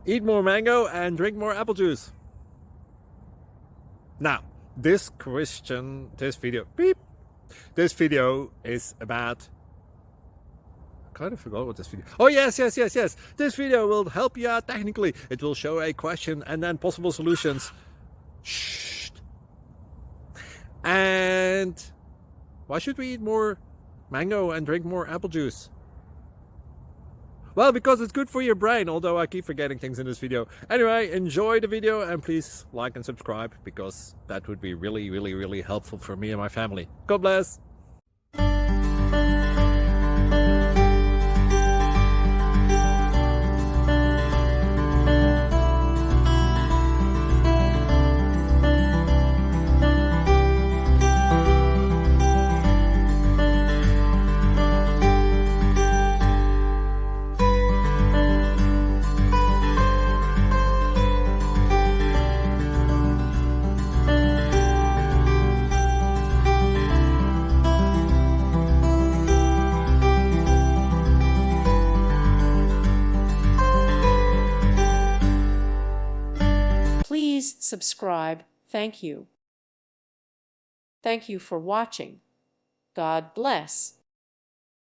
Eat more mango and drink more apple juice. Now, this video is about, I kind of forgot what this video. Oh, yes. This video will help you out technically. It will show a question and then possible solutions. Shh. And why should we eat more mango and drink more apple juice? Well, because it's good for your brain, although I keep forgetting things in this video. Anyway, enjoy the video and please like and subscribe, because that would be really helpful for me and my family. God bless! Please subscribe. Thank you. Thank you for watching. God bless.